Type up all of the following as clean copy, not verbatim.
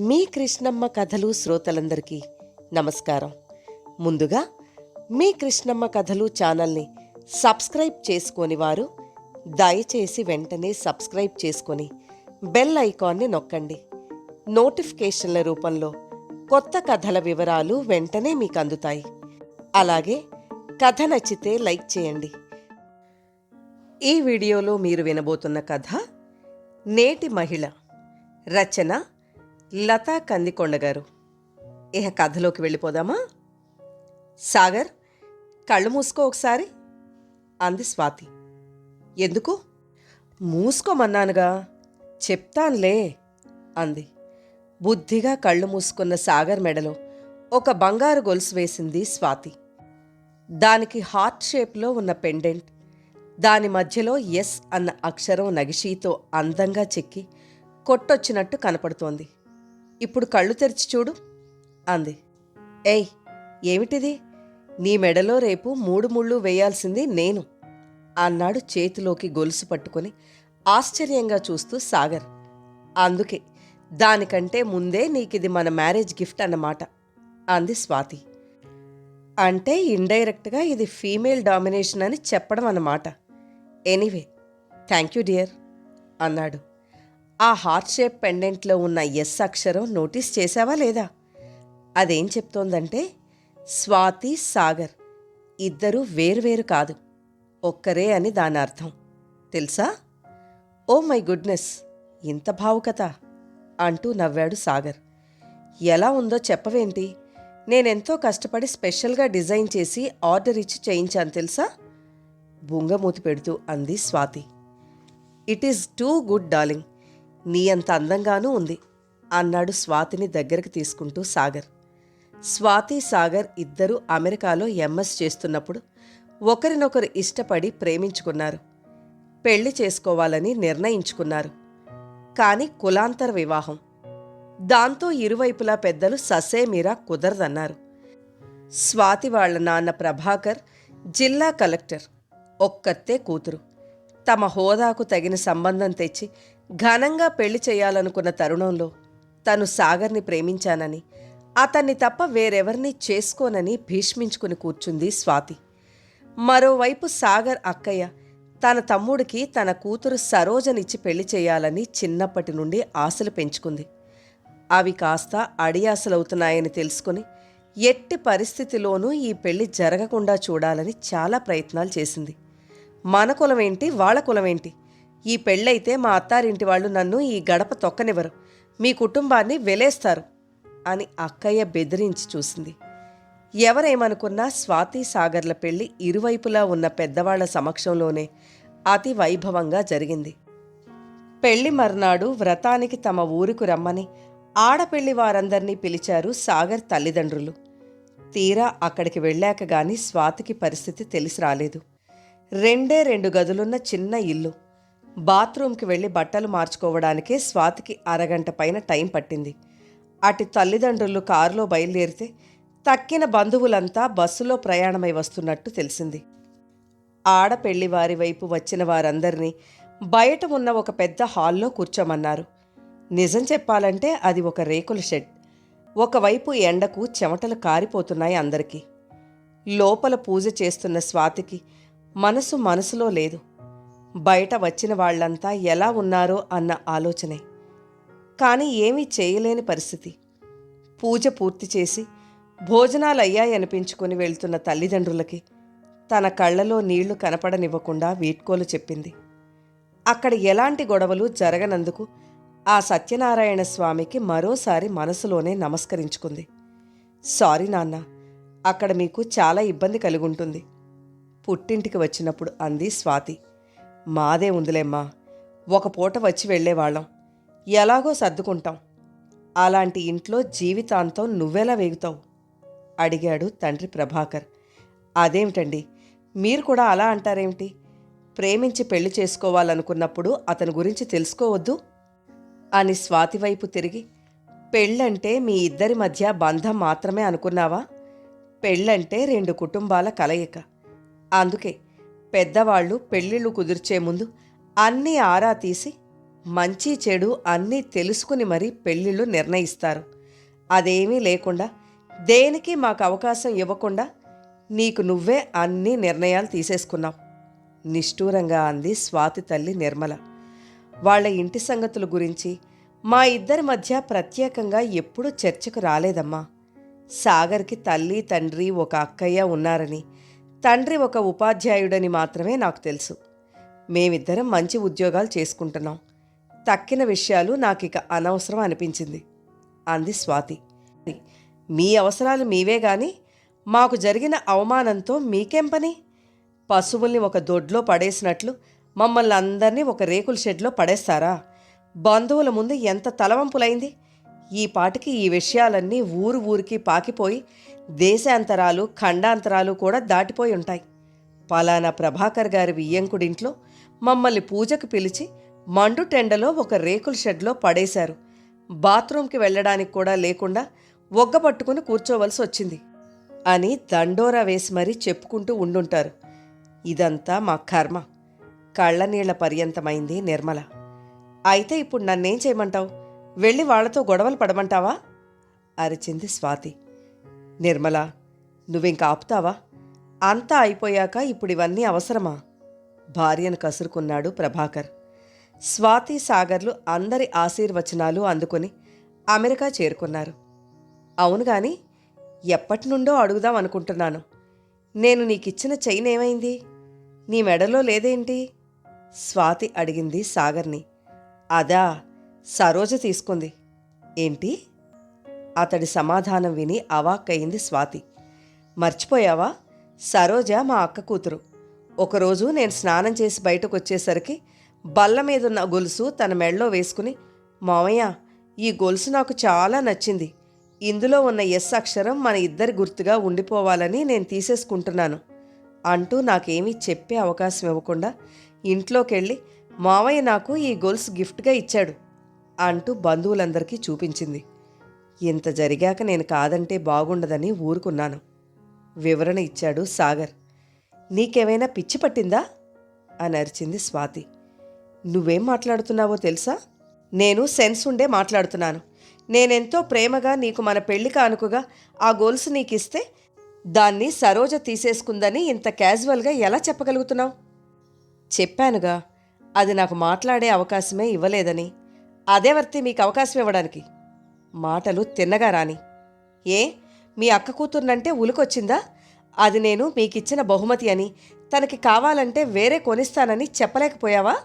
మీ కృష్ణమ్మ కథలు శ్రోతలందరికీ నమస్కారం. ముందుగా మీ కృష్ణమ్మ కథలు ఛానల్ని సబ్స్క్రైబ్ చేసుకోని వారు దయచేసి వెంటనే సబ్స్క్రైబ్ చేసుకొని బెల్ ఐకాన్ని నొక్కండి. నోటిఫికేషన్ల రూపంలో కొత్త కథల వివరాలు వెంటనే మీకు అందుతాయి. అలాగే కథ నచ్చితే లైక్ చేయండి. ఈ వీడియోలో మీరు వినబోతున్న కథ నేటి మహిళ. రచన లతా కందికొండ గారు. ఇహ కథలోకి వెళ్ళిపోదామా? సాగర్, కళ్ళు మూసుకో ఒకసారి అంది స్వాతి. ఎందుకు? మూసుకోమన్నానుగా. చెప్తాన్లే అంది. బుద్ధిగా కళ్ళు మూసుకున్న సాగర్ మెడలో ఒక బంగారు గొలుసు వేసింది స్వాతి. దానికి హార్ట్ షేప్లో ఉన్న పెండెంట్, దాని మధ్యలో ఎస్ అన్న అక్షరం నగిషీతో అందంగా చెక్కి కొట్టొచ్చినట్టు కనపడుతోంది. ఇప్పుడు కళ్ళు తెరిచి చూడు అంది. ఏయ్, ఏమిటిది? నీ మెడలో రేపు 3 ముళ్ళు వేయాల్సింది నేను అన్నాడు చేతిలోకి గొలుసు పట్టుకుని ఆశ్చర్యంగా చూస్తూ సాగర్. అందుకే, దానికంటే ముందే నీకిది మన మ్యారేజ్ గిఫ్ట్ అన్నమాట అంది స్వాతి. అంటే ఇండైరెక్ట్గా ఇది ఫీమేల్ డామినేషన్ అని చెప్పడం అన్నమాట. ఎనీవే, థ్యాంక్ యూ డియర్ అన్నాడు. ఆ హార్ట్ షేప్ పెండెంట్లో ఉన్న ఎస్ అక్షరం నోటీస్ చేశావా లేదా? అదేం చెప్తోందంటే స్వాతి, సాగర్ ఇద్దరూ వేరువేరు కాదు, ఒక్కరే అని దాని అర్థం. తెలుసా? ఓ మై గుడ్నెస్, ఇంత భావుకత అంటూ నవ్వాడు సాగర్. ఎలా ఉందో చెప్పవేంటి? నేనెంతో కష్టపడి స్పెషల్గా డిజైన్ చేసి ఆర్డర్ ఇచ్చి చేయించాను తెలుసా? బుంగమూతి పెడుతూ అంది Swathi. It is too good darling, నీ అంత అందంగానూ ఉంది అన్నాడు స్వాతిని దగ్గరకు తీసుకుంటూ సాగర్. స్వాతి, సాగర్ ఇద్దరూ అమెరికాలో ఎంఎస్ చేస్తున్నప్పుడు ఒకరినొకరు ఇష్టపడి ప్రేమించుకున్నారు. పెళ్లి చేసుకోవాలని నిర్ణయించుకున్నారు. కానీ కులాంతర వివాహం. దాంతో ఇరువైపులా పెద్దలు ససేమీరా కుదరదన్నారు. స్వాతి వాళ్ల నాన్న ప్రభాకర్ జిల్లా కలెక్టర్, ఒక్కతే కూతురు. తమ హోదాకు తగిన సంబంధం తెచ్చి ఘనంగా పెళ్లి చేయాలనుకున్న తరుణంలో తను సాగర్ని ప్రేమించానని, అతన్ని తప్ప వేరెవరినీ చేసుకోనని భీష్మించుకుని కూర్చుంది స్వాతి. మరోవైపు సాగర్ అక్కయ్య తన తమ్ముడికి తన కూతురు సరోజనిచ్చి పెళ్లి చేయాలని చిన్నప్పటి నుండి ఆశలు పెంచుకుంది. అవి కాస్త అడియాసలవుతున్నాయని తెలుసుకుని ఎట్టి పరిస్థితిలోనూ ఈ పెళ్లి జరగకుండా చూడాలని చాలా ప్రయత్నాలు చేసింది. మన కులమేంటి, వాళ్ళ కులమేంటి? ఈ పెళ్ళైతే మా అత్తారింటి వాళ్ళు నన్ను ఈ గడప తొక్కనివ్వరు, మీ కుటుంబాన్ని వెలేస్తారు అని అక్కయ్య బెదిరించి చూసింది. ఎవరేమనుకున్నా స్వాతి, సాగర్ల పెళ్లి ఇరువైపులా ఉన్న పెద్దవాళ్ల సమక్షంలోనే అతి వైభవంగా జరిగింది. పెళ్లి మర్నాడు వ్రతానికి తమ ఊరుకు రమ్మని ఆడపెళ్లి వారందర్నీ పిలిచారు సాగర్ తల్లిదండ్రులు. తీరా అక్కడికి వెళ్ళాక గాని స్వాతికి పరిస్థితి తెలిసి రాలేదు. 2 గదులున్న చిన్న ఇల్లు. బాత్రూంకి వెళ్ళి బట్టలు మార్చుకోవడానికే స్వాతికి అరగంట పైన టైం పట్టింది. అటు తల్లిదండ్రులు కారులో బయలుదేరితే తక్కిన బంధువులంతా బస్సులో ప్రయాణమై వస్తున్నట్టు తెలిసింది. ఆడపెళ్లివారి వైపు వచ్చిన వారందరినీ బయట ఉన్న ఒక పెద్ద హాల్లో కూర్చోమన్నారు. నిజం చెప్పాలంటే అది ఒక రేకుల షెడ్. ఒకవైపు ఎండకు చెమటలు కారిపోతున్నాయి అందరికీ. లోపల పూజ చేస్తున్న స్వాతికి మనసులో లేదు. బయట వచ్చిన వాళ్లంతా ఎలా ఉన్నారో అన్న ఆలోచనే. కానీ ఏమీ చేయలేని పరిస్థితి. పూజ పూర్తి చేసి భోజనాలయ్యాయనిపించుకుని వెళ్తున్న తల్లిదండ్రులకి తన కళ్లలో నీళ్లు కనపడనివ్వకుండా వీడ్కోలు చెప్పింది. అక్కడ ఎలాంటి గొడవలు జరగనందుకు ఆ సత్యనారాయణ స్వామికి మరోసారి మనసులోనే నమస్కరించుకుంది. సారీ నాన్న, అక్కడ మీకు చాలా ఇబ్బంది కలిగుంటుంది పుట్టింటికి వచ్చినప్పుడు అంది స్వాతి. మాదే ఉందిలేమ్మా, ఒక పూట వచ్చి వెళ్లేవాళ్లం, ఎలాగో సర్దుకుంటాం. అలాంటి ఇంట్లో జీవితాంతం నువ్వెలా వేగుతావు అడిగాడు తండ్రి ప్రభాకర్. అదేమిటండి, మీరు కూడా అలా అంటారేమిటి? ప్రేమించి పెళ్లి చేసుకోవాలనుకున్నప్పుడు అతని గురించి తెలుసుకోవద్దు అని స్వాతి వైపు తిరిగి, పెళ్ళంటే మీ ఇద్దరి మధ్య బంధం మాత్రమే అనుకున్నావా? పెళ్ళంటే 2 కుటుంబాల కలయిక. అందుకే పెద్దవాళ్లు పెళ్ళిళ్ళు కుదిర్చే ముందు అన్నీ ఆరా తీసి మంచి చెడు అన్నీ తెలుసుకుని మరీ పెళ్ళిళ్ళు నిర్ణయిస్తారు. అదేమీ లేకుండా, దేనికి మాకు అవకాశం ఇవ్వకుండా నీకు నువ్వే అన్ని నిర్ణయాలు తీసేసుకున్నావు నిష్ఠూరంగా అంది స్వాతి తల్లి నిర్మల. వాళ్ళ ఇంటి సంగతుల గురించి మా ఇద్దరి మధ్య ప్రత్యేకంగా ఎప్పుడూ చర్చకు రాలేదమ్మా. సాగర్కి తల్లి తండ్రి ఒక అక్కయ్య ఉన్నారని, తండ్రి ఒక ఉపాధ్యాయుడని మాత్రమే నాకు తెలుసు. మేమిద్దరం మంచి ఉద్యోగాలు చేసుకుంటున్నాం. తక్కిన విషయాలు నాకిక అనవసరం అనిపించింది అంది స్వాతి. మీ అవసరాలు మీవే గాని మాకు జరిగిన అవమానంతో మీకేం పని? పశువుల్ని ఒక దొడ్లో పడేసినట్లు మమ్మల్ని అందరినీ ఒక రేకుల షెడ్లో పడేస్తారా? బంధువుల ముందు ఎంత తలవంపులైంది. ఈ పాటికి ఈ విషయాలన్నీ ఊరికి పాకిపోయి దేశాంతరాలు ఖండాంతరాలు కూడా దాటిపోయి ఉంటాయి. పలానా ప్రభాకర్ గారి వియ్యంకుడింట్లో మమ్మల్ని పూజకు పిలిచి మండుటెండలో ఒక రేకుల షెడ్లో పడేశారు. బాత్రూంకి వెళ్ళడానికి కూడా లేకుండా ఒగ్గపట్టుకుని కూర్చోవలసి వచ్చింది అని దండోరా వేసి మరీ చెప్పుకుంటూ ఉండుంటారు. ఇదంతా మా కర్మ. కళ్ళనీళ్ల పర్యంతమైంది నిర్మల. అయితే ఇప్పుడు నన్నేం చేయమంటావు? వెళ్ళి వాళ్లతో గొడవలు పడమంటావా? అరిచింది స్వాతి. నిర్మల, నువ్వింక ఆపుతావా? అంతా అయిపోయాక ఇప్పుడు ఇవన్నీ అవసరమా? భార్యను కసురుకున్నాడు ప్రభాకర్. స్వాతి సాగర్లు అందరి ఆశీర్వచనాలు అందుకొని అమెరికా చేరుకున్నారు. అవును గాని, ఎప్పటినుండో అడుగుదాం అనుకుంటున్నాను. నేను నీకిచ్చిన చైన్ ఏమైంది? నీ మెడలో లేదేంటి? స్వాతి అడిగింది సాగర్ని. అదా, సరోజ తీసుకుంది. ఏంటి? అతడి సమాధానం విని అవాక్కయింది స్వాతి. మర్చిపోయావా? సరోజ మా అక్క కూతురు. ఒకరోజు నేను స్నానం చేసి బయటకు వచ్చేసరికి బల్ల మీదున్న గొలుసు తన మెడలో వేసుకుని, మామయ్య, ఈ గొలుసు నాకు చాలా నచ్చింది. ఇందులో ఉన్న ఎస్ అక్షరం మన ఇద్దరి గుర్తుగా ఉండిపోవాలని నేను తీసేసుకుంటున్నాను అంటూ నాకేమీ చెప్పే అవకాశం ఇవ్వకుండా ఇంట్లోకెళ్ళి, మావయ్య నాకు ఈ గొలుసు గిఫ్ట్గా ఇచ్చాడు అంటూ బంధువులందరికీ చూపించింది. ఇంత జరిగాక నేను కాదంటే బాగుండదని ఊరుకున్నాను. వివరణ ఇచ్చాడు సాగర్. నీకేమైనా పిచ్చి పట్టిందా అని అరిచింది స్వాతి. నువ్వేం మాట్లాడుతున్నావో తెలుసా? నేను సెన్స్ ఉండే మాట్లాడుతున్నాను. నేనెంతో ప్రేమగా నీకు మన పెళ్లి కానుకగా ఆ గొలుసు నీకిస్తే దాన్ని సరోజ తీసేసుకుందని ఇంత క్యాజువల్గా ఎలా చెప్పగలుగుతున్నావు? చెప్పానుగా, అది నాకు మాట్లాడే అవకాశమే ఇవ్వలేదని. అదే వర్తి మీకు అవకాశం ఇవ్వడానికి. మాటలు తిన్నగా రాని. ఏ, మీ అక్క కూతుర్నంటే ఉలికొచ్చిందా? అది నేను మీకిచ్చిన బహుమతి అని, తనకి కావాలంటే వేరే కొనిస్తానని చెప్పలేకపోయావా?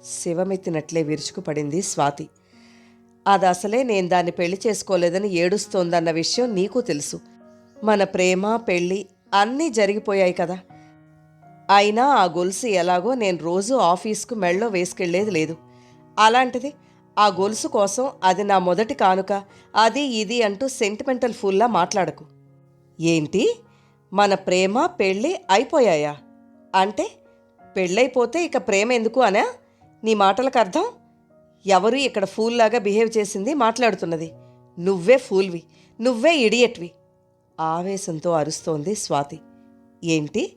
శివమెత్తినట్లే విరుచుకుపడింది స్వాతి. అది అసలే నేను దాన్ని పెళ్లి చేసుకోలేదని ఏడుస్తోందన్న విషయం నీకు తెలుసు. మన ప్రేమ పెళ్ళి అన్నీ జరిగిపోయాయి కదా. అయినా ఆ గొలుసు ఎలాగో నేను రోజూ ఆఫీస్కు మెళ్ళో వేసుకెళ్లేది లేదు. అలాంటిది ఆ గొలుసు కోసం అది నా మొదటి కానుక, అది ఇది అంటూ సెంటిమెంటల్ ఫుల్లా మాట్లాడకు. ఏంటి, మన ప్రేమ పెళ్ళి అయిపోయాయా? అంటే పెళ్ళైపోతే ఇక ప్రేమ ఎందుకు అనా నీ మాటలకు అర్థం? ఎవరు ఇక్కడ ఫూల్లాగా బిహేవ్ చేసింది మాట్లాడుతున్నది? నువ్వే ఫూల్వి, నువ్వే ఇడియట్వి ఆవేశంతో అరుస్తోంది స్వాతి. ఏంటి,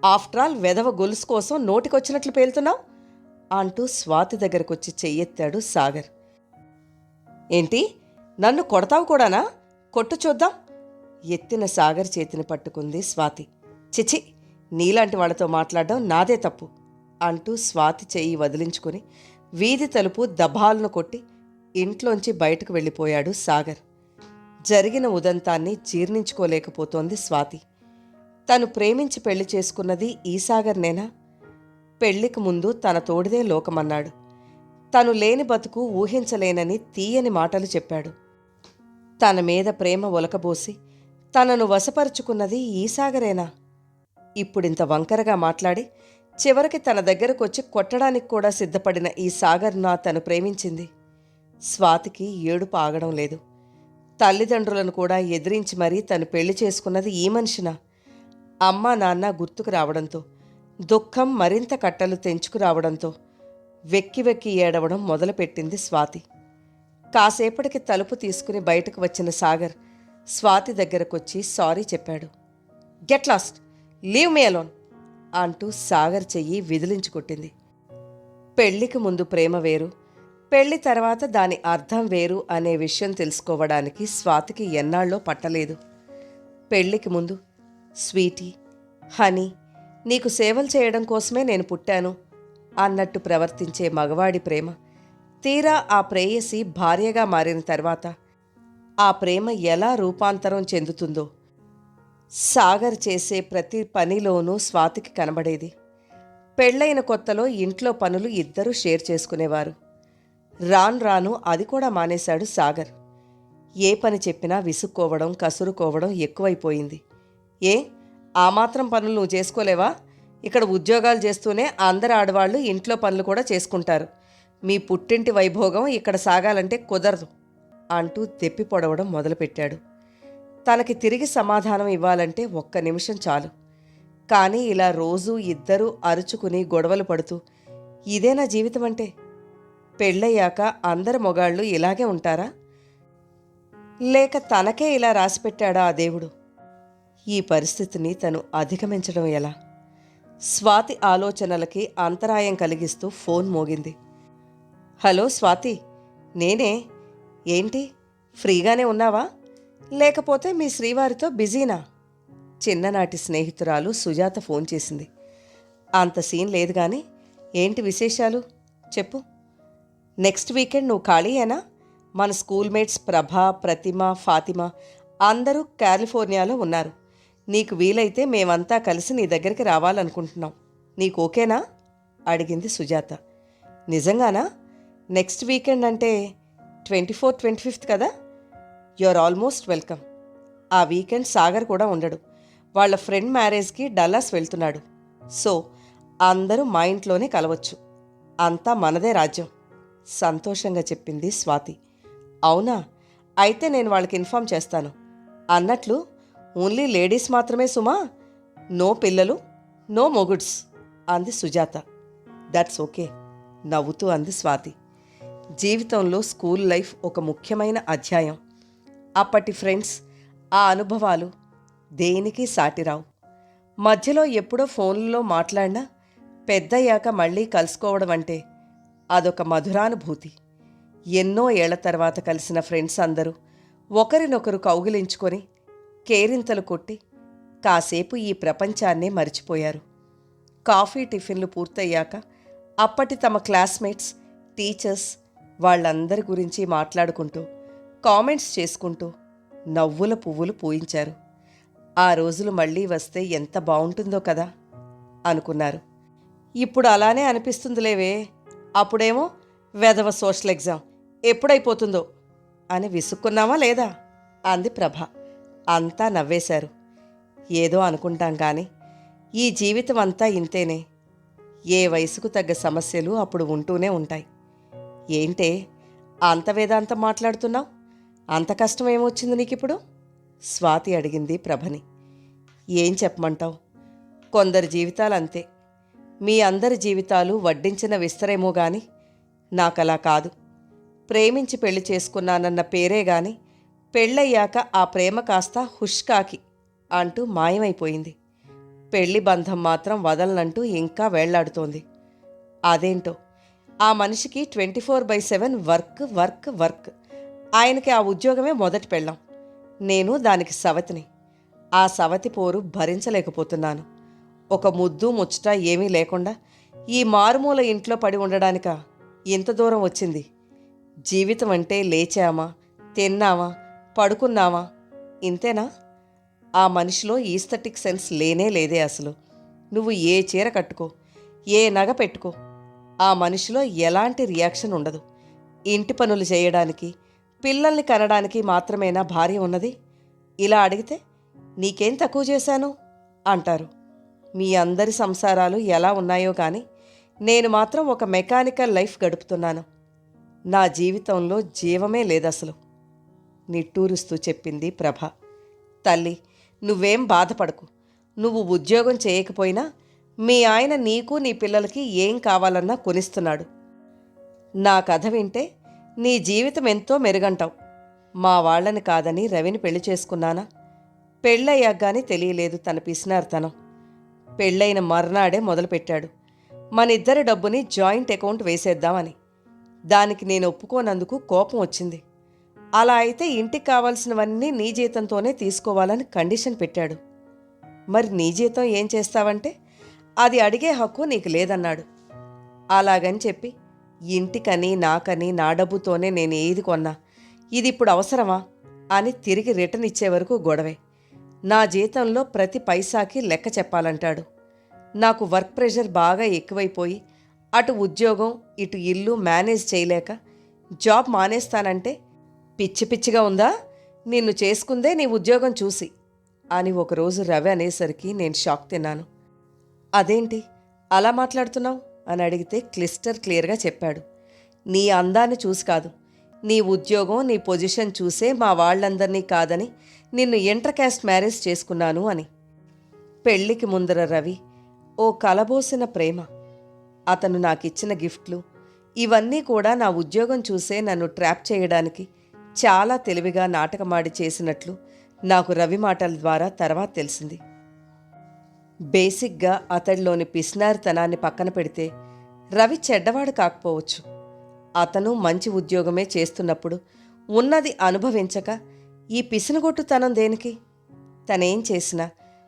ఆఫ్టర్ ఆల్ వెధవ గొలుసు కోసం నోటికొచ్చినట్లు పేలుతున్నావు అంటూ స్వాతి దగ్గరకొచ్చి చెయ్యెత్తాడు సాగర్. ఏంటి, నన్ను కొడతావు కూడానా? కొట్టు చూద్దాం. ఎత్తిన సాగర్ చేతిని పట్టుకుంది స్వాతి. చిచి, నీలాంటి వాళ్ళతో మాట్లాడడం నాదే తప్పు అంటూ స్వాతి చెయ్యి వదిలించుకుని వీధి తలుపు దబాలను కొట్టి ఇంట్లోంచి బయటకు వెళ్ళిపోయాడు సాగర్. జరిగిన ఉదంతాన్ని జీర్ణించుకోలేకపోతోంది స్వాతి. తను ప్రేమించి పెళ్లి చేసుకున్నది ఈ సాగర్నేనా? పెళ్లికి ముందు తన తోడిదే లోకమన్నాడు. తను లేని బతుకు ఊహించలేనని తీయని మాటలు చెప్పాడు. తన మీద ప్రేమ ఒలకబోసి తనను వశపరుచుకున్నది ఈ సాగరేనా? ఇప్పుడింత వంకరగా మాట్లాడి చివరికి తన దగ్గరకొచ్చి కొట్టడానికి కూడా సిద్ధపడిన ఈ సాగర్నా తను ప్రేమించింది. స్వాతికి ఏడుపు ఆగడం లేదు. తల్లిదండ్రులను కూడా ఎదిరించి మరీ తను పెళ్లి చేసుకున్నది ఈ మనిషినా? అమ్మా నాన్న గుర్తుకు రావడంతో, దుఃఖం మరింత కట్టలు తెంచుకురావడంతో వెక్కి వెక్కి ఏడవడం మొదలుపెట్టింది స్వాతి. కాసేపటికి తలుపు తీసుకుని బయటకు వచ్చిన సాగర్ స్వాతి దగ్గరకొచ్చి సారీ చెప్పాడు. Get lost, leave me alone అంటూ సాగర్ చెయ్యి విదిలించుకొట్టింది. పెళ్లికి ముందు ప్రేమ వేరు, పెళ్లి తర్వాత దాని అర్థం వేరు అనే విషయం తెలుసుకోవడానికి స్వాతికి ఎన్నాళ్ళో పట్టలేదు. పెళ్లికి ముందు స్వీటీ, హనీ, నీకు సేవలు చేయడం కోసమే నేను పుట్టాను అన్నట్టు ప్రవర్తించే మగవాడి ప్రేమ తీరా ఆ ప్రేయసి భార్యగా మారిన తర్వాత ఆ ప్రేమ ఎలా రూపాంతరం చెందుతుందో సాగర్ చేసే ప్రతి పనిలోనూ స్వాతికి కనబడేది. పెళ్లైన కొత్తలో ఇంట్లో పనులు ఇద్దరూ షేర్ చేసుకునేవారు. రాను రాను అది కూడా మానేశాడు సాగర్. ఏ పని చెప్పినా విసుక్కోవడం, కసురుకోవడం ఎక్కువైపోయింది. ఏ ఆ మాత్రం పనులు నువ్వు చేసుకోలేవా? ఇక్కడ ఉద్యోగాలు చేస్తూనే అందరు ఆడవాళ్ళు ఇంట్లో పనులు కూడా చేసుకుంటారు. మీ పుట్టింటి వైభోగం ఇక్కడ సాగాలంటే కుదరదు అంటూ దెప్పి పొడవడం మొదలుపెట్టాడు. తనకి తిరిగి సమాధానం ఇవ్వాలంటే ఒక్క నిమిషం చాలు. కానీ ఇలా రోజూ ఇద్దరూ అరుచుకుని గొడవలు పడుతూ ఇదేనా జీవితం అంటే? పెళ్ళయ్యాక అందరు మొగాళ్ళు ఇలాగే ఉంటారా? లేక తనకే ఇలా రాసిపెట్టాడా ఆ దేవుడు? ఈ పరిస్థితిని తను అధిగమించడం ఎలా? స్వాతి ఆలోచనలకి అంతరాయం కలిగిస్తూ ఫోన్ మోగింది. హలో స్వాతి, నేనే. ఏంటి, ఫ్రీగానే ఉన్నావా? లేకపోతే మీ శ్రీవారితో బిజీనా? చిన్ననాటి స్నేహితురాలు సుజాత ఫోన్ చేసింది. అంత సీన్ లేదు కానీ ఏంటి విశేషాలు చెప్పు. నెక్స్ట్ వీకెండ్ నువ్వు ఖాళీయేనా? మన స్కూల్మేట్స్ ప్రభ, ప్రతిమ, ఫాతిమా అందరూ కాలిఫోర్నియాలో ఉన్నారు. నీకు వీలైతే మేమంతా కలిసి నీ దగ్గరికి రావాలనుకుంటున్నాం. నీకు ఓకేనా అడిగింది సుజాత. నిజంగానా? నెక్స్ట్ వీకెండ్ అంటే 24, 25 కదా? You are almost welcome. ఆ వీకెండ్ సాగర్ కూడా ఉండడు. వాళ్ళ ఫ్రెండ్ మ్యారేజ్కి డల్లాస్ వెళ్తున్నాడు. సో అందరూ మా ఇంట్లోనే కలవచ్చు. అంతా మనదే రాజ్యం సంతోషంగా చెప్పింది స్వాతి. అవునా? అయితే నేను వాళ్ళకి ఇన్ఫామ్ చేస్తాను. అన్నట్లు ఓన్లీ లేడీస్ మాత్రమే సుమా, నో పిల్లలు, నో మొగుడ్స్ అంది సుజాత. దట్స్ ఓకే నవ్వుతూ అంది స్వాతి. జీవితంలో స్కూల్ లైఫ్ ఒక ముఖ్యమైన అధ్యాయం. అప్పటి ఫ్రెండ్స్, ఆ అనుభవాలు దేనికి సాటిరావు. మధ్యలో ఎప్పుడో ఫోన్లో మాట్లాడినా పెద్దయ్యాక మళ్ళీ కలుసుకోవడం అంటే అదొక మధురానుభూతి. ఎన్నో ఏళ్ల తర్వాత కలిసిన ఫ్రెండ్స్ అందరూ ఒకరినొకరు కౌగిలించుకొని కేరింతలు కొట్టి కాసేపు ఈ ప్రపంచాన్నే మరిచిపోయారు. కాఫీ టిఫిన్లు పూర్తయ్యాక అప్పటి తమ క్లాస్మేట్స్, టీచర్స్ వాళ్ళందరి గురించి మాట్లాడుకుంటూ కామెంట్స్ చేసుకుంటూ నవ్వుల పువ్వులు పూయించారు. ఆ రోజులు మళ్ళీ వస్తే ఎంత బావుంటుందో కదా అనుకున్నారు. ఇప్పుడు అలానే అనిపిస్తుందిలేవే. అప్పుడేమో వెధవ సోషల్ ఎగ్జామ్ ఎప్పుడైపోతుందో అని విసుక్కున్నావా లేదా అంది ప్రభ. అంతా నవ్వేశారు. ఏదో అనుకుంటాం కానీ ఈ జీవితం అంతా ఇంతేనే. ఏ వయసుకు తగ్గ సమస్యలు అప్పుడు ఉంటూనే ఉంటాయి. ఏంటే అంత వేదాంతం మాట్లాడుతున్నావు? అంత కష్టం ఏమొచ్చింది నీకిప్పుడు? స్వాతి అడిగింది ప్రభని. ఏం చెప్పమంటావు, కొందరి జీవితాలు అంతే. మీ అందరి జీవితాలు వడ్డించిన విస్తరేమో గాని నాకలా కాదు. ప్రేమించి పెళ్లి చేసుకున్నానన్న పేరే గాని పెళ్ళయ్యాక ఆ ప్రేమ కాస్త హుష్కాకి అంటూ మాయమైపోయింది. పెళ్లి బంధం మాత్రం వదలనంటూ ఇంకా వేళ్లాడుతోంది. అదేంటో ఆ మనిషికి 24/7 వర్క్ వర్క్ వర్క్. ఆయనకి ఆ ఉద్యోగమే మొదటి పెళ్ళాం. నేను దానికి సవతిని. ఆ సవతి పోరు భరించలేకపోతున్నాను. ఒక ముద్దు ముచ్చట ఏమీ లేకుండా ఈ మారుమూల ఇంట్లో పడి ఉండడానిక ఇంత దూరం వచ్చింది. జీవితం అంటే లేచామా, తిన్నామా, పడుకున్నామా, ఇంతేనా? ఆ మనిషిలో ఈస్థెటిక్ సెన్స్ లేనే లేదే అసలు. నువ్వు ఏ చీర కట్టుకో, ఏ నగ పెట్టుకో, ఆ మనిషిలో ఎలాంటి రియాక్షన్ ఉండదు. ఇంటి పనులు చేయడానికి, పిల్లల్ని కనడానికి మాత్రమేనా భార్య ఉన్నది? ఇలా అడిగితే నీకేం తక్కువ చేశాను అంటారు. మీ అందరి సంసారాలు ఎలా ఉన్నాయో కానీ నేను మాత్రం ఒక మెకానికల్ లైఫ్ గడుపుతున్నాను. నా జీవితంలో జీవమే లేదసలు నిట్టూరుస్తూ చెప్పింది ప్రభ. తల్లి, నువ్వేం బాధపడకు. నువ్వు ఉద్యోగం చేయకపోయినా మీ ఆయన నీకు నీ పిల్లలకి ఏం కావాలన్నా కొనిస్తున్నాడు. నా కథ వింటే నీ జీవితం ఎంతో మెరుగంటావు. మా వాళ్ళని కాదని రవిని పెళ్లి చేసుకున్నానా? పెళ్ళయ్యాక కానీ తెలియలేదు తన పిసినార్తనం. పెళ్ళైన మర్నాడే మొదలుపెట్టాడు మనిద్దరి డబ్బుని జాయింట్ అకౌంట్ వేసేద్దామని. దానికి నేను ఒప్పుకోనందుకు కోపం వచ్చింది. అలా అయితే ఇంటికి కావాల్సినవన్నీ నీ జీతంతోనే తీసుకోవాలని కండిషన్ పెట్టాడు. మరి నీ జీతం ఏం చేస్తావంటే అది అడిగే హక్కు నీకు లేదన్నాడు. అలాగని చెప్పి ఇంటికని నాకని నా డబ్బుతోనే నేను ఏది కొన్నా ఇది ఇప్పుడు అవసరమా అని తిరిగి రిటర్న్ ఇచ్చే వరకు గొడవే. నా జీతంలో ప్రతి పైసాకి లెక్క చెప్పాలంటాడు. నాకు వర్క్ ప్రెషర్ బాగా ఎక్కువైపోయి అటు ఉద్యోగం ఇటు ఇల్లు మేనేజ్ చేయలేక జాబ్ మానేస్తానంటే పిచ్చి పిచ్చిగా ఉందా, నిన్ను చేసుకుందే నీ ఉద్యోగం చూసి అని ఒకరోజు రవి అనేసరికి నేను షాక్ తిన్నాను. అదేంటి అలా మాట్లాడుతున్నావు అని అడిగితే క్లియర్గా చెప్పాడు. నీ అందాన్ని చూసి కాదు, నీ ఉద్యోగం నీ పొజిషన్ చూసే మా వాళ్ళందరినీ కాదని నిన్ను ఇంటర్ క్యాస్ట్ మ్యారేజ్ చేసుకున్నాను అని. పెళ్లికి ముందర రవి ఓ కలబోసిన ప్రేమ, అతను నాకిచ్చిన గిఫ్ట్లు ఇవన్నీ కూడా నా ఉద్యోగం చూసే నన్ను ట్రాప్ చేయడానికి చాలా తెలివిగా నాటకమాడి చేసినట్లు నాకు రవి మాటల ద్వారా తర్వాత తెలిసింది. బేసిక్గా అతడిలోని పిసినారితనాన్ని పక్కన పెడితే రవి చెడ్డవాడు కాకపోవచ్చు. అతను మంచి ఉద్యోగమే చేస్తున్నప్పుడు ఉన్నది అనుభవించక ఈ పిసినగొట్టుతనం దేనికి? తనేం చేసినా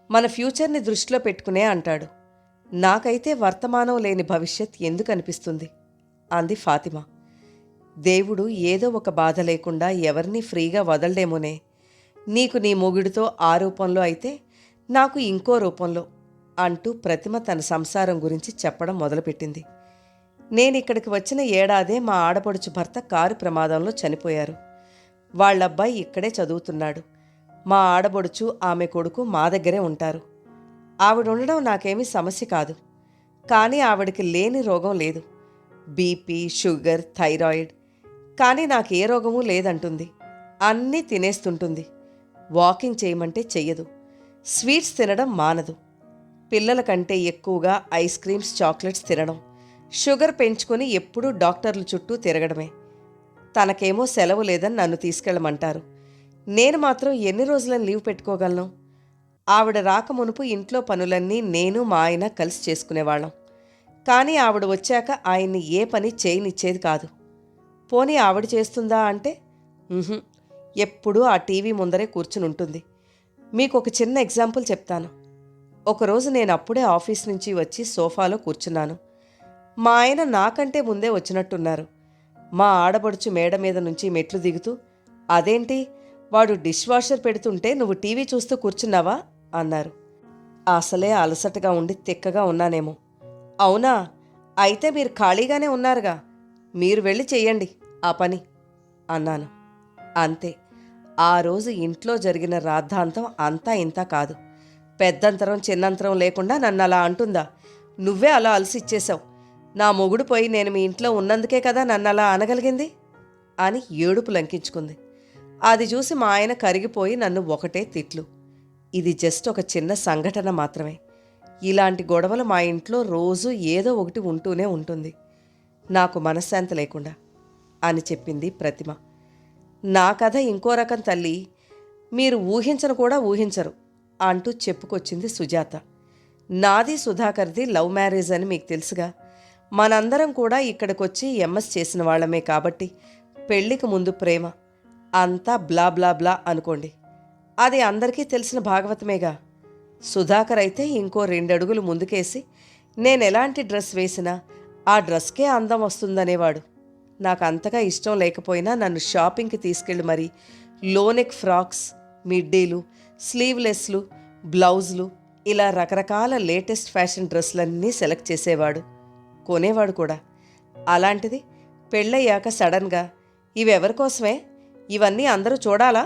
మన ఫ్యూచర్ని దృష్టిలో పెట్టుకునే అంటాడు. నాకైతే వర్తమానం లేని భవిష్యత్ ఎందుకు అనిపిస్తుంది అంది ఫాతిమా. దేవుడు ఏదో ఒక బాధ లేకుండా ఎవరినీ ఫ్రీగా వదలడేమోనే. నీకు నీ మొగుడితో ఆ రూపంలో అయితే నాకు ఇంకో రూపంలో అంటూ ప్రతిమ తన సంసారం గురించి చెప్పడం మొదలుపెట్టింది. నేనిక్కడికి వచ్చిన ఏడాదే మా ఆడపడుచు భర్త కారు ప్రమాదంలో చనిపోయారు. వాళ్ళబ్బాయి ఇక్కడే చదువుతున్నాడు. మా ఆడపడుచు ఆమె కొడుకు మా దగ్గరే ఉంటారు. ఆవిడుండడం నాకేమీ సమస్య కాదు. కానీ ఆవిడికి లేని రోగం లేదు. BP, sugar, thyroid. కానీ నాకే రోగమూ లేదంటుంది. అన్నీ తినేస్తుంటుంది. వాకింగ్ చేయమంటే చెయ్యదు. స్వీట్స్ తినడం మానదు. పిల్లల కంటే ఎక్కువగా ఐస్ క్రీమ్స్, చాక్లెట్స్ తినడం. షుగర్ పెంచుకొని ఎప్పుడూ డాక్టర్ల చుట్టూ తిరగడమే. తనకేమో సెలవు లేదని నన్ను తీసుకెళ్ళమంటారు. నేను మాత్రం ఎన్ని రోజులని లీవ్ పెట్టుకోగలను? ఆవిడ రాక మునుపు ఇంట్లో పనులన్నీ నేను మా ఆయన కలిసి చేసుకునేవాళ్ళం. కానీ ఆవిడ వచ్చాక ఆయన్ని ఏ పని చేయనిచ్చేది కాదు. పోనీ ఆవిడ చేస్తుందా అంటే ఎప్పుడూ ఆ టీవీ ముందరే కూర్చుని ఉంటుంది. మీకు ఒక చిన్న ఎగ్జాంపుల్ చెప్తాను. ఒకరోజు నేను అప్పుడే ఆఫీస్ నుంచి వచ్చి సోఫాలో కూర్చున్నాను. మా ఆయన నాకంటే ముందే వచ్చినట్టున్నారు. మా ఆడబడుచు మేడ మీద నుంచి మెట్లు దిగుతూ, అదేంటి వాడు డిష్ వాషర్ పెడుతుంటే నువ్వు టీవీ చూస్తూ కూర్చున్నావా అన్నారు. అసలే అలసటగా ఉండి తిక్కగా ఉన్నానేమో. అవునా, అయితే మీరు ఖాళీగానే ఉన్నారుగా, మీరు వెళ్ళి చెయ్యండి ఆ పని అన్నాను. అంతే. ఆ రోజు ఇంట్లో జరిగిన రాద్ధాంతం అంతా ఇంతా కాదు. పెద్దంతరం చిన్నంతరం లేకుండా నన్ను అలా అంటుందా? నువ్వే అలా అలసిచ్చేశావు. నా మొగుడు పోయి నేను మీ ఇంట్లో ఉన్నందుకే కదా నన్ను అలా అనగలిగింది అని ఏడుపు లంకించుకుంది. అది చూసి మా ఆయన కరిగిపోయి నన్ను ఒకటే తిట్లు. ఇది జస్ట్ ఒక చిన్న సంఘటన మాత్రమే. ఇలాంటి గొడవలు మా ఇంట్లో రోజు ఏదో ఒకటి ఉంటూనే ఉంటుంది, నాకు మనశ్శాంతి లేకుండా అని చెప్పింది ప్రతిమ. నా కథ ఇంకో రకం తల్లి, మీరు ఊహించను కూడా ఊహించరు అంటూ చెప్పుకొచ్చింది సుజాత. నాది సుధాకర్ది లవ్ మ్యారేజ్ అని మీకు తెలుసుగా. మనందరం కూడా ఇక్కడికొచ్చి ఎంఎస్ చేసిన వాళ్ళమే కాబట్టి పెళ్లికి ముందు ప్రేమ అంతా బ్లా బ్లా బ్లా అనుకోండి. అది అందరికీ తెలిసిన భాగవతమేగా. సుధాకర్ అయితే ఇంకో 2 అడుగులు ముందుకేసి నేనెలాంటి డ్రెస్ వేసినా ఆ డ్రెస్కే అందం వస్తుందనేవాడు. నాకు అంతగా ఇష్టం లేకపోయినా నన్ను షాపింగ్కి తీసుకెళ్ళి మరి లోనెక్ ఫ్రాక్స్, మిడ్డీలు, స్లీవ్లెస్లు, బ్లౌజులు ఇలా రకరకాల లేటెస్ట్ ఫ్యాషన్ డ్రెస్లన్నీ సెలెక్ట్ చేసేవాడు, కొనేవాడు కూడా. అలాంటిది పెళ్ళయ్యాక సడన్గా ఇవెవరికోసమే, ఇవన్నీ అందరూ చూడాలా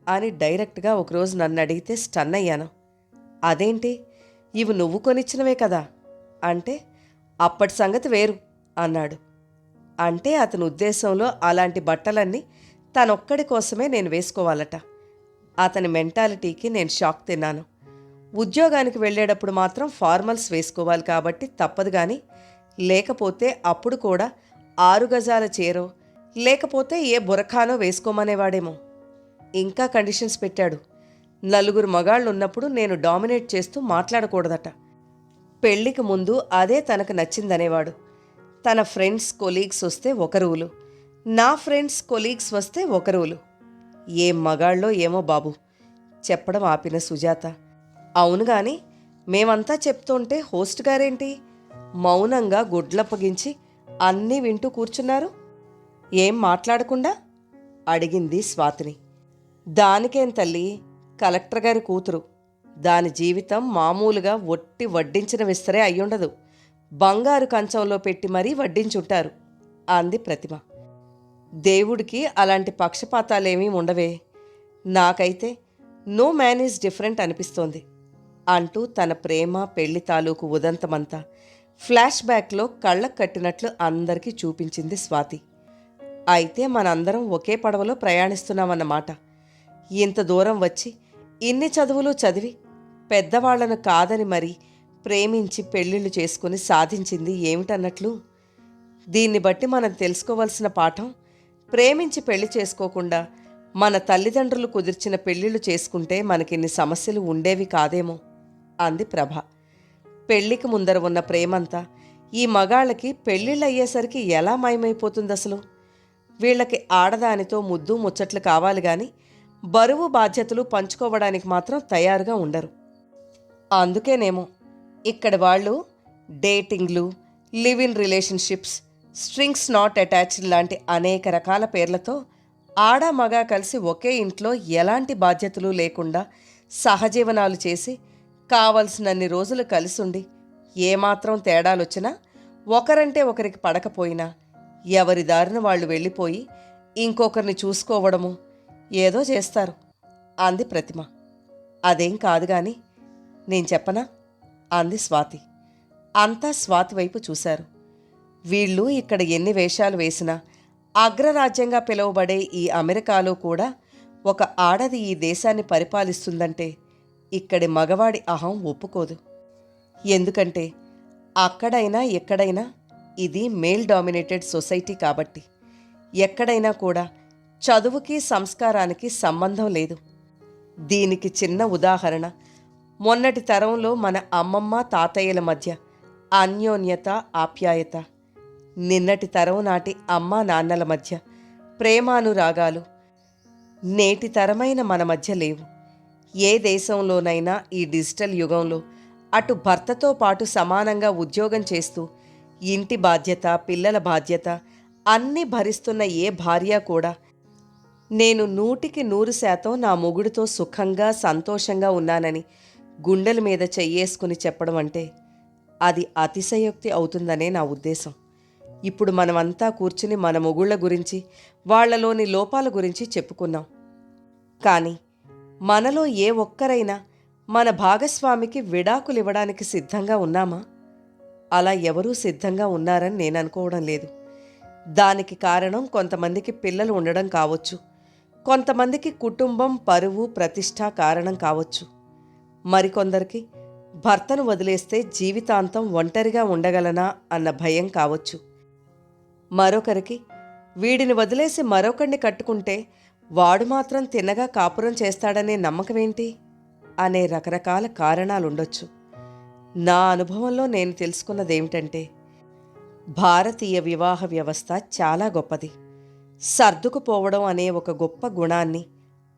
అని డైరెక్ట్గా ఒకరోజు నన్ను అడిగితే స్టన్ అయ్యాను. అదేంటి, ఇవి నువ్వు కొనిచ్చినవే కదా అంటే అప్పటి సంగతి వేరు అన్నాడు. అంటే అతని ఉద్దేశంలో అలాంటి బట్టలన్నీ తనొక్కడి కోసమే నేను వేసుకోవాలట. అతని మెంటాలిటీకి నేను షాక్ తిన్నాను. ఉద్యోగానికి వెళ్ళేటప్పుడు మాత్రం ఫార్మల్స్ వేసుకోవాలి కాబట్టి తప్పదు, కానీ లేకపోతే అప్పుడు కూడా 6 గజాల చీరో లేకపోతే ఏ బురఖానో వేసుకోమనేవాడేమో. ఇంకా కండిషన్స్ పెట్టాడు. 4 మగాళ్ళు ఉన్నప్పుడు నేను డామినేట్ చేస్తూ మాట్లాడకూడదట. పెళ్లికి ముందు అదే తనకు నచ్చిందనేవాడు. తన ఫ్రెండ్స్ కొలీగ్స్ వస్తే ఒక రూలు, నా ఫ్రెండ్స్ కొలీగ్స్ వస్తే ఒక రూలు. ఏం మగాళ్ళో ఏమో బాబు, చెప్పడం ఆపిన సుజాత. అవును గాని మేమంతా చెప్తుంటే హోస్ట్ గారేంటి మౌనంగా గుడ్లప్పగించి అన్నీ వింటూ కూర్చున్నారు? ఏం మాట్లాడకుండా అడిగింది స్వాతిని. దానికేం తల్లి, కలెక్టర్ గారి కూతురు. దాని జీవితం మామూలుగా ఒట్టి వడ్డించిన విస్తరే అయ్యుండదు. బంగారు కంచంలో పెట్టి మరీ వడ్డించుంటారు అంది ప్రతిమ. దేవుడికి అలాంటి పక్షపాతాలేమీ ఉండవే. నాకైతే నో మ్యాన్ ఈజ్ డిఫరెంట్ అనిపిస్తోంది అంటూ తన ప్రేమ పెళ్లి తాలూకు ఉదంతమంతా ఫ్లాష్ బ్యాక్లో కళ్ళకు కట్టినట్లు అందరికీ చూపించింది స్వాతి. అయితే మనందరం ఒకే పడవలో ప్రయాణిస్తున్నామన్నమాట. ఇంత దూరం వచ్చి ఇన్ని చదువులు చదివి పెద్దవాళ్లను కాదని మరీ ప్రేమించి పెళ్ళిళ్ళు చేసుకుని సాధించింది ఏమిటన్నట్లు? దీన్ని బట్టి మనం తెలుసుకోవలసిన పాఠం, ప్రేమించి పెళ్లి చేసుకోకుండా మన తల్లిదండ్రులు కుదిర్చిన పెళ్ళిళ్ళు చేసుకుంటే మనకిన్ని సమస్యలు ఉండేవి కాదేమో అంది ప్రభ. పెళ్లికి ముందర ఉన్న ప్రేమంతా ఈ మగాళ్ళకి పెళ్ళిళ్ళయ్యేసరికి ఎలా మాయమైపోతుంది అసలు? వీళ్ళకి ఆడదానితో ముద్దు ముచ్చట్లు కావాలి గాని బరువు బాధ్యతలు పంచుకోవడానికి మాత్రం తయారుగా ఉండరు. అందుకేనేమో ఇక్కడ వాళ్ళు డేటింగ్లు, live in relationships, strings not attached లాంటి అనేక రకాల పేర్లతో ఆడ మగ కలిసి ఒకే ఇంట్లో ఎలాంటి బాధ్యతలు లేకుండా సహజీవనాలు చేసి కావలసినన్ని రోజులు కలిసుండి ఏమాత్రం తేడాలొచ్చినా ఒకరంటే ఒకరికి పడకపోయినా ఎవరి దారిన వాళ్ళు వెళ్ళిపోయి ఇంకొకరిని చూసుకోవడము ఏదో చేస్తారు అంది ప్రతిమ. అదేం కాదు గాని నేను చెప్పనా అంది స్వాతి. అంతా స్వాతి వైపు చూశారు. వీళ్ళు ఇక్కడ ఎన్ని వేషాలు వేసినా అగ్రరాజ్యంగా పిలువబడే ఈ అమెరికాలో కూడా ఒక ఆడది ఈ దేశాన్ని పరిపాలిస్తుందంటే ఇక్కడి మగవాడి అహం ఒప్పుకోదు. ఎందుకంటే అక్కడైనా ఎక్కడైనా ఇది మేల్ డామినేటెడ్ సొసైటీ కాబట్టి ఎక్కడైనా కూడా చదువుకి సంస్కారానికి సంబంధం లేదు. దీనికి చిన్న ఉదాహరణ, మొన్నటి తరంలో మన అమ్మమ్మ తాతయ్యల మధ్య అన్యోన్యత, ఆప్యాయత, నిన్నటి తరం నాటి అమ్మా నాన్నల మధ్య ప్రేమానురాగాలు నేటి తరమైన మన మధ్య లేవు. ఏ దేశంలోనైనా ఈ డిజిటల్ యుగంలో అటు భర్తతో పాటు సమానంగా ఉద్యోగం చేస్తూ ఇంటి బాధ్యత, పిల్లల బాధ్యత అన్నీ భరిస్తున్న ఏ భార్య కూడా నేను 100% నా మొగుడితో సుఖంగా సంతోషంగా ఉన్నానని గుండెల మీద చెయ్యేసుకుని చెప్పడం అంటే అది అతిశయోక్తి అవుతుందనే నా ఉద్దేశం. ఇప్పుడు మనమంతా కూర్చుని మన మొగుళ్ళ గురించి, వాళ్లలోని లోపాల గురించి చెప్పుకున్నాం. కానీ మనలో ఏ ఒక్కరైనా మన భాగస్వామికి విడాకులివ్వడానికి సిద్ధంగా ఉన్నామా? అలా ఎవరూ సిద్ధంగా ఉన్నారని నేను అనుకోవడం లేదు. దానికి కారణం కొంతమందికి పిల్లలు ఉండడం కావచ్చు, కొంతమందికి కుటుంబం, పరువు, ప్రతిష్ట కారణం కావచ్చు, మరికొందరికి భర్తను వదిలేస్తే జీవితాంతం ఒంటరిగా ఉండగలనా అన్న భయం కావచ్చు, మరొకరికి వీడిని వదిలేసి మరొకడిని కట్టుకుంటే వాడు మాత్రం తిన్నగా కాపురం చేస్తాడనే నమ్మకమేంటి అనే రకరకాల కారణాలుండొచ్చు. నా అనుభవంలో నేను తెలుసుకున్నదేమిటంటే భారతీయ వివాహ వ్యవస్థ చాలా గొప్పది. సర్దుకుపోవడం అనే ఒక గొప్ప గుణాన్ని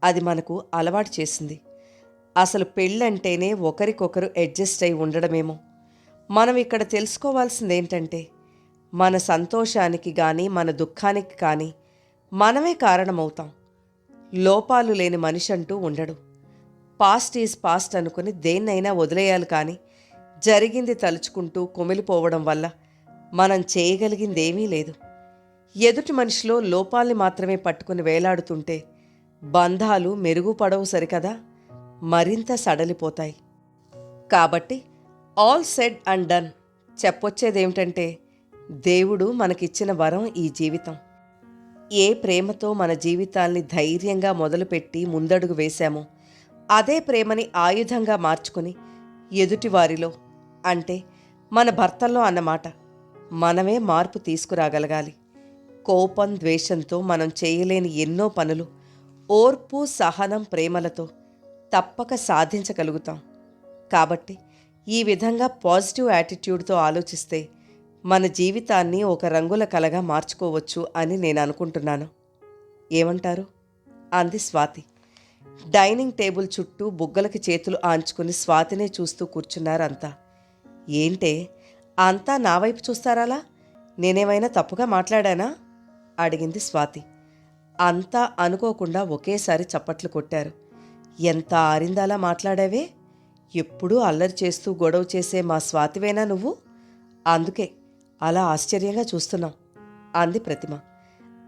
అది మనకు అలవాటు చేసింది. అసలు పెళ్ళంటేనే ఒకరికొకరు అడ్జస్ట్ అయి ఉండడమేమో. మనం ఇక్కడ తెలుసుకోవాల్సిందేంటంటే మన సంతోషానికి కానీ మన దుఃఖానికి కానీ మనమే కారణమవుతాం. లోపాలు లేని మనిషి అంటూ ఉండడు. పాస్ట్ ఈజ్ పాస్ట్ అనుకుని దేన్నైనా వదిలేయాలి, కానీ జరిగింది తలుచుకుంటూ కుమిలిపోవడం వల్ల మనం చేయగలిగిందేమీ లేదు. ఎదుటి మనిషిలో లోపాల్ని మాత్రమే పట్టుకుని వేలాడుతుంటే బంధాలు మెరుగుపడవు సరికదా, మరింత సడలిపోతాయి. కాబట్టి ఆల్ సెడ్ అండ్ డన్ చెప్పొచ్చేదేమిటంటే దేవుడు మనకిచ్చిన వరం ఈ జీవితం. ఏ ప్రేమతో మన జీవితాల్ని ధైర్యంగా మొదలుపెట్టి ముందడుగు వేశామో అదే ప్రేమని ఆయుధంగా మార్చుకుని ఎదుటివారిలో, అంటే మన భర్తల్లో అన్నమాట, మనమే మార్పు తీసుకురాగలగాలి. కోపం, ద్వేషంతో మనం చేయలేని ఎన్నో పనులు ఓర్పు, సహనం, ప్రేమలతో తప్పక సాధించగలుగుతాం. కాబట్టి ఈ విధంగా పాజిటివ్ యాటిట్యూడ్తో ఆలోచిస్తే మన జీవితాన్ని ఒక రంగుల కలగా మార్చుకోవచ్చు అని నేను అనుకుంటున్నాను. ఏమంటారు? అంది స్వాతి. డైనింగ్ టేబుల్ చుట్టూ బుగ్గలకి చేతులు ఆంచుకుని స్వాతినే చూస్తూ కూర్చున్నారంతా. ఏంటే అంతా నా వైపు చూస్తారలా? నేనేమైనా తప్పుగా మాట్లాడానా? అడిగింది స్వాతి. అంతా అనుకోకుండా ఒకేసారి చప్పట్లు కొట్టారు. ఎంత ఆరిందాలా మాట్లాడావే? ఎప్పుడూ అల్లరి చేస్తూ గొడవ చేసే మా స్వాతివేనా నువ్వు? అందుకే అలా ఆశ్చర్యంగా చూస్తున్నాం అంది ప్రతిమ.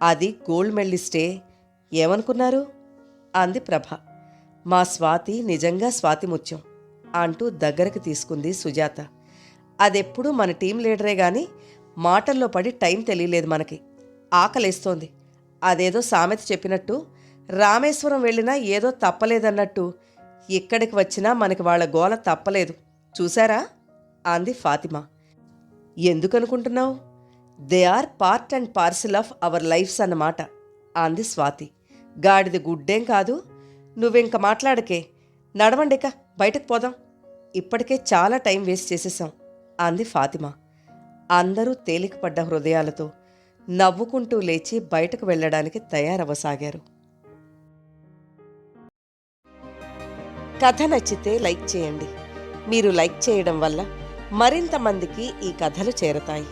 అది గోల్డ్ మెడలిస్టే, ఏమనుకున్నారు? అంది ప్రభ. మా స్వాతి నిజంగా స్వాతి ముత్యం అంటూ దగ్గరకు తీసుకుంది సుజాత. అదెప్పుడూ మన టీం లీడరే గాని మాటల్లో పడి టైం తెలియలేదు మనకి. ఆకలేస్తోంది. అదేదో సామెత చెప్పినట్టు రామేశ్వరం వెళ్ళినా ఏదో తప్పలేదన్నట్టు ఇక్కడికి వచ్చినా మనకి వాళ్ళ గోల తప్పలేదు చూసారా? అంది ఫాతిమా. ఎందుకనుకుంటున్నావు? They are part and parcel of our lives అన్నమాట అంది స్వాతి. గాడిది గుడ్డేం కాదు. నువ్వింక మాట్లాడకే. నడవండిక, బయటకు పోదాం. ఇప్పటికే చాలా టైం వేస్ట్ చేసేసాం అంది ఫాతిమా. అందరూ తేలికపడ్డ హృదయాలతో నవ్వుకుంటూ లేచి బయటకు వెళ్ళడానికి తయారవ్వసాగారు. కథ నచ్చితే లైక్ చేయండి. మీరు లైక్ చేయడం వల్ల మరింత మందికి ఈ కథలు చేరతాయి.